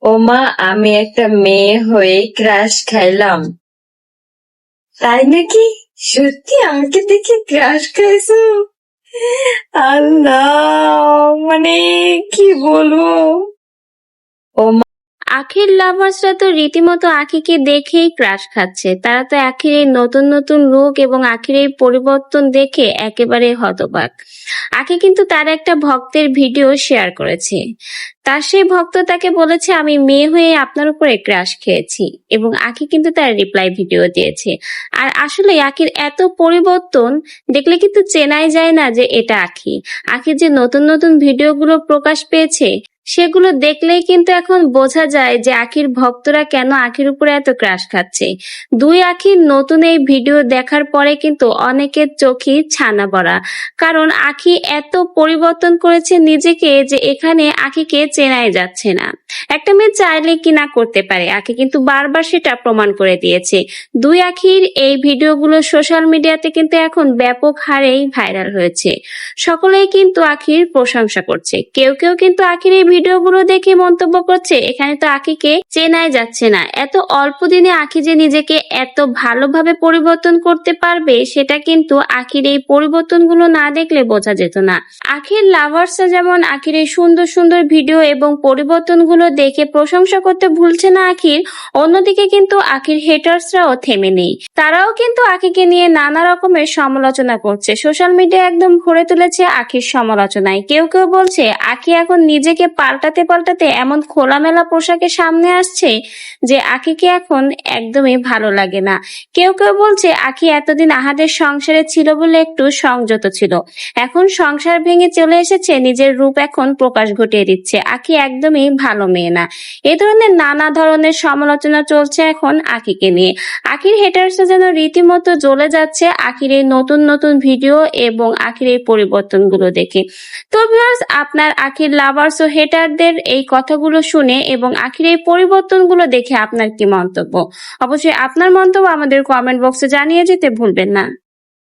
ওমা, আমি একটা মেয়ে হয়ে ক্রাশ খাইলাম। তাই নাকি? সত্যি আমাকে দেখে ক্রাশ খাইছো? আল্লাহ, মানে কি বলবো। ওমা, আখির লাভার্সরা তো রীতিমতো আখিকে দেখেই ক্রাশ খাচ্ছে। তারা তো আখির এই নতুন নতুন লুক এবং আখির এই পরিবর্তন দেখে একেবারে হতবাক। আখি কিন্তু তার একটা ভক্তের ভিডিও শেয়ার করেছে। তার সেই ভক্ত তাকে বলেছে, আমি মেয়ে হয়ে আপনার উপরে ক্রাশ খেয়েছি, এবং আখি কিন্তু তার রিপ্লাই ভিডিও দিয়েছে। আর আসলে আখির এত পরিবর্তন দেখলে কিন্তু চেনাই যায় না যে এটা আখি। আখির যে নতুন নতুন ভিডিওগুলো প্রকাশ পেয়েছে, সেগুলো দেখলেই কিন্তু এখন বোঝা যায় যে আখির ভক্তরা কেন আখির উপরে এত ক্রাশ খাচ্ছে। দুই আখির নতুন এই ভিডিও দেখার পরে কিন্তু অনেকের চোখই ছানা বড়া। কারণ আখি এত পরিবর্তন করেছে নিজেকে যে এখানে আখিকে চেনাই যাচ্ছে না। একটা মেয়ে চাইলে কি না করতে পারে, আখি কিন্তু বারবার সেটা প্রমাণ করে দিয়েছে। দুই আখির এই ভিডিওগুলো সোশ্যাল মিডিয়াতে কিন্তু এখন ব্যাপক হারেই ভাইরাল হয়েছে। সকলেই কিন্তু আখির প্রশংসা করছে। কেউ কেউ কিন্তু আখির এই ভিডিওগুলো দেখে মন্তব্য করছে, এখানে তো আখিকে চেনাই যাচ্ছে না। এত অল্প দিনে আখি যে নিজেকে এত ভালোভাবে পরিবর্তন করতে পারবে, সেটা কিন্তু আখির এই পরিবর্তনগুলো না দেখলে বোঝা যেত না। আখির লাভার্সরা যেমন আখির এই সুন্দর সুন্দর ভিডিও এবং পরিবর্তনগুলো দেখে প্রশংসা করতে ভুলছে না আখির, অন্যদিকে কিন্তু আখির হেটার্সরাও থেমে নেই। তারাও কিন্তু আখিকে নিয়ে নানা রকমের সমালোচনা করছে। সোশ্যাল মিডিয়া একদম ভরে তুলেছে আখির সমালোচনায়। কেউ কেউ বলছে আখি এখন নিজেকে পাল্টাতে পাল্টাতে এমন খোলামেলা পোশাকে সামনে আসছে যে আখিকে এখন একদমই ভালো লাগে না। কেউ কেউ বলছে আখি এতদিন আহাদের সংসারে ছিল বলে একটু সংযত ছিল, এখন সংসার ভেঙে চলে এসেছে, নিজের রূপ এখন প্রকাশ ঘটিয়ে দিচ্ছে, আখি একদমই ভালো মেয়ে না। এ ধরনের নানা ধরনের সমালোচনা চলছে এখন আখিকে নিয়ে। আখির হেটার্সরা যেন রীতিমতো জ্বলে যাচ্ছে আখির এই নতুন নতুন ভিডিও এবং আখির এই পরিবর্তনগুলো দেখে। তো ভিউয়ার্স, আপনার আখির লাভার্স ও হেটারদের এই কথাগুলো শুনে এবং আখির এই পরিবর্তনগুলো দেখে আপনার কি মন্তব্য? অবশ্যই আপনার মন্তব্য আমাদের কমেন্ট বক্সে জানিয়ে যেতে ভুলবেন না।